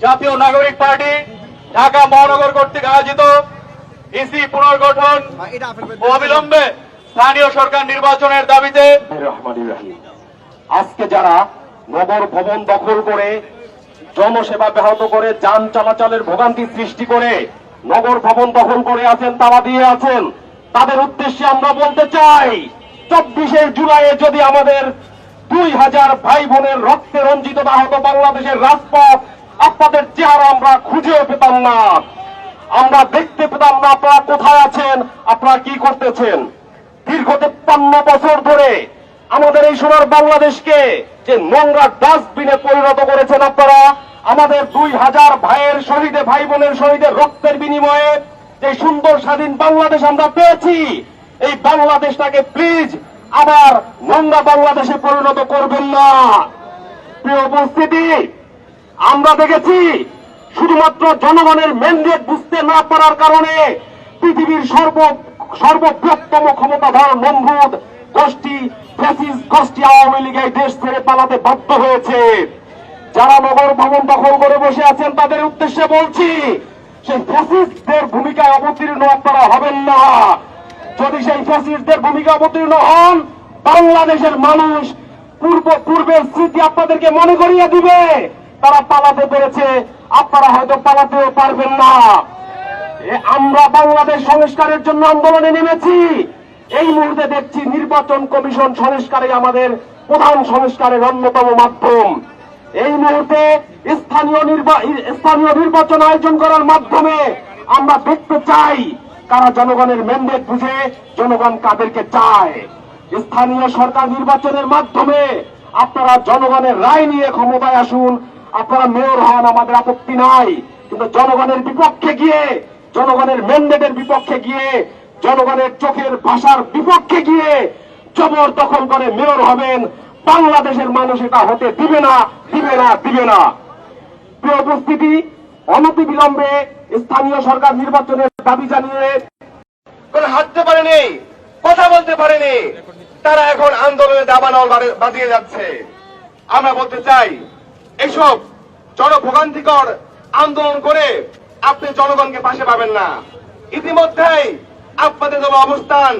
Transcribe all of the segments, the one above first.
জাতীয় নাগরিক পার্টি ঢাকা মহানগর কর্তৃক আয়োজিত ইসি পুনর্গঠন ও অবিলম্বে স্থানীয় সরকার নির্বাচনের দাবিতে আজকে যারা নগর ভবন দখল করে জনসেবা ব্যাহত করে যান চলাচলের ভোগান্তি সৃষ্টি করে নগর ভবন দখল করে আছেন, তালা দিয়ে আছেন, তাদের উদ্দেশ্যে আমরা বলতে চাই 24শে জুলাইয়ে যদি আমাদের 2000 ভাই বোনের রক্তে রঞ্জিত না হতো বাংলাদেশের রাজপথ, আপনাদের চেহারা আমরা খুঁজেও পেতাম না, আমরা দেখতে পেতাম না আপনারা কোথায় আছেন, আপনারা কি করতেছেন। দীর্ঘ 53 বছর ধরে আমাদের এই সোনার বাংলাদেশকে যে নোংরা ডাস্টবিনে পরিণত করেছেন আপনারা, আমাদের 2000 ভাইয়ের শহীদে ভাই বোনের শহীদের রক্তের বিনিময়ে যে সুন্দর স্বাধীন বাংলাদেশ আমরা পেয়েছি, এই বাংলাদেশটাকে প্লিজ আবার নোংরা বাংলাদেশে পরিণত করবেন না। প্রিয় উপস্থিতি, আমরা দেখেছি শুধুমাত্র জনগণের ম্যান্ডেট বুঝতে না পারার কারণে পৃথিবীর সর্ববৃহত্তম ক্ষমতাধর নমরুদ গোষ্ঠী ফ্যাসিস্ট গোষ্ঠী আওয়ামী লীগ এই দেশ ছেড়ে পালাতে বাধ্য হয়েছে। যারা নগর ভবন দখল করে বসে আছেন তাদের উদ্দেশ্যে বলছি, সেই ফ্যাসিস্টদের ভূমিকায় অবতীর্ণ আপনারা হবেন না। যদি সেই ফ্যাসিস্টদের ভূমিকা অবতীর্ণ হন, বাংলাদেশের মানুষ পূর্বের স্মৃতি আপনাদেরকে মনে করিয়ে দিবে। তারা পালাতে পেরেছে, আপনারা হয়তো পালাতেও পারবেন না। আমরা বাংলাদেশ সংস্কারের জন্য আন্দোলনে নেমেছি। এই মুহূর্তে দেখছি নির্বাচন কমিশন সংস্কারই আমাদের প্রধান সংস্কারের অন্যতম মাধ্যম। এই মুহূর্তে স্থানীয় নির্বাচন আয়োজন করার মাধ্যমে আমরা দেখতে চাই কারা জনগণের ম্যান্ডেট বুঝে জনগণ কাদেরকে চায়। স্থানীয় সরকার নির্বাচনের মাধ্যমে আপনারা জনগণের রায় নিয়ে ক্ষমতায় আসুন, আপনারা মেয়র হন, আমাদের আপত্তি নাই। কিন্তু জনগণের বিপক্ষে গিয়ে, জনগণের ম্যান্ডেটের বিপক্ষে গিয়ে, জনগণের চোখের ভাষার বিপক্ষে গিয়ে জবরদখল করে মেয়র হবেন, বাংলাদেশের মানুষ এটা হতে দিবে না, দিবে না, দিবে না। প্রিয় উপস্থিতি, অনতিবিলম্বে স্থানীয় সরকার নির্বাচনের দাবি জানিয়ে কোন হাঁটতে পারেনি, কথা বলতে পারেনি, তারা এখন আন্দোলনে দাবানল বাজিয়ে যাচ্ছে। আমরা বলতে চাই, এসব জনভোগান্তিকর আন্দোলন করে আপনি জনগণকে পাশে পাবেন না। ইতিমধ্যেই আপনাদের অবস্থান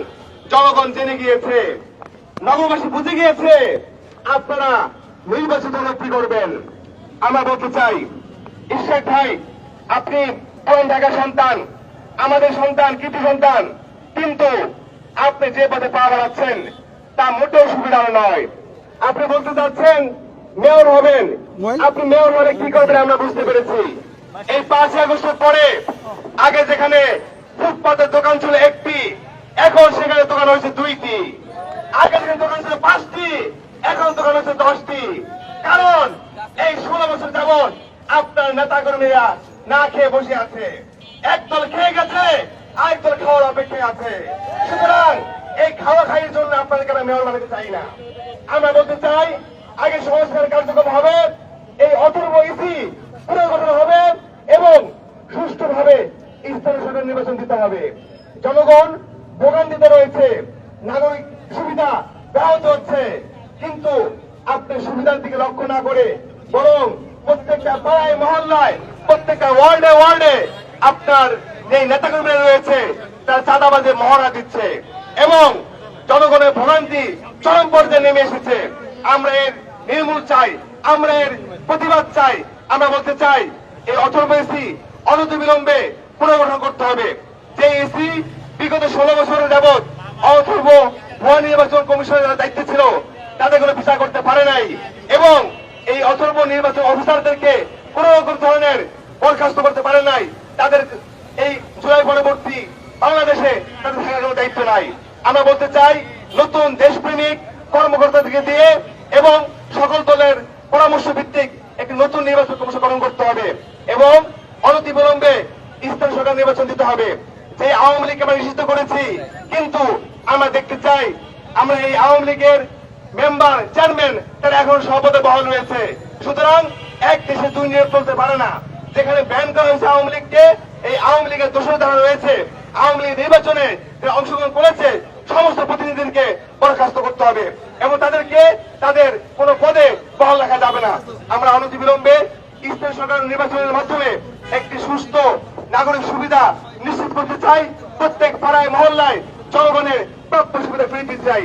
জনগণ জেনে গিয়েছে, নগরবাসী বুঝে গিয়েছে আপনারা নির্বাচিত কি করবেন। আমরা বলতে চাই, ঈশ্বর ভাই, আপনি পুরান ঢাকার সন্তান, আমাদের সন্তান, কৃতি সন্তান, কিন্তু আপনি যে পথে পা বাড়াচ্ছেন তা মোটেও সুবিধার নয়। আপনি বলতে চাচ্ছেন মেয়র হবেন, আপনি মেয়র হলে কি করবেন আমরা বুঝতে পেরেছি। এই 5 আগস্টের পরে আগে যেখানে ফুটপাতের দোকান ছিল 1টি, এখন সেখানে দোকান হয়েছে 2টি। আগে যেখানে দোকান ছিল 5টি, এখন দোকান হয়েছে 10টি। কারণ এই 16 বছর যাবৎ আপনার নেতা কর্মীরা না খেয়ে বসে আছে, একদল খেয়ে গেছে, আরেকদল খাওয়ার অপেক্ষায় আছে। সুতরাং এই খাওয়া খাইয়ের জন্য আপনাদেরকে আমরা মেয়র বানাতে চাই না। আমরা বলতে চাই, আগে সংস্কার কার্যক্রম হবে, এই অথর্ব ইসি পুনর্গঠন হবে এবং সুষ্ঠুভাবে স্থানীয় সরকার নির্বাচন দিতে হবে। জনগণ ভোগান্তিতে রয়েছে, নাগরিক সুবিধা ব্যাহত হচ্ছে, কিন্তু আপনি সুবিধার দিকে লক্ষ্য না করে বরং প্রত্যেকটা পাড়ায় মহল্লায়, প্রত্যেকটা ওয়ার্ডে ওয়ার্ডে আপনার যে নেতাকর্মীরা রয়েছে তারা চাঁদাবাজে মহড়া দিচ্ছে এবং জনগণের ভোগান্তি চরম পর্যায়ে নেমে এসেছে। আমরা এর নির্মূল চাই, আমরা এর প্রতিবাদ চাই। আমরা বলতে চাই, এই অথর্ব ইসি অনতিবিলম্বে পুনর্গঠন করতে হবে। যে ইসি বিগত 16 বছরের যাবৎ অথর্ব ভুয়া নির্বাচন কমিশনের দায়িত্ব ছিল, তাদের কোনো বিচার করতে পারে নাই এবং এই অথর্ব নির্বাচন অফিসারদেরকে কোন ধরনের বরখাস্ত করতে পারে নাই। তাদের এই জুলাই পরবর্তী বাংলাদেশে তাদের থাকার কোনো দায়িত্ব নাই। আমরা বলতে চাই, নতুন দেশপ্রেমিক কর্মকর্তাদেরকে দিয়ে এবং সকল দলের পরামর্শ ভিত্তিক একটি নতুন নির্বাচন কমিশন গঠন করতে হবে এবং অনতিবিলম্বে স্থানীয় সরকার নির্বাচন দিতে হবে। যে আওয়ামী লীগকে আমরা নিষিদ্ধ করেছি, কিন্তু আমরা দেখতে চাই আমরা এই আওয়ামী লীগের মেম্বার, চেয়ারম্যান তারা এখন সভাপতি বহাল রয়েছে। সুতরাং এক দেশে 2 নিয়ম চলতে পারে না। যেখানে ব্যান করা হয়েছে আওয়ামী লীগকে, এই আওয়ামী লীগের দোষর ধারা রয়েছে, আওয়ামী লীগ নির্বাচনে যারা অংশগ্রহণ করেছে সমস্ত প্রতিনিধিদেরকে বরখাস্ত করতে হবে এবং তাদেরকে তাদের কোন পদে বহাল রাখা যাবে না। আমরা অনতিবিলম্বে স্থানীয় সরকার নির্বাচনের মাধ্যমে একটি সুস্থ নাগরিক সুবিধা নিশ্চিত করতে চাই। প্রত্যেক পাড়ায় মহল্লায় জনগণের প্রাপ্য সুবিধা ফিরে দিতে চাই।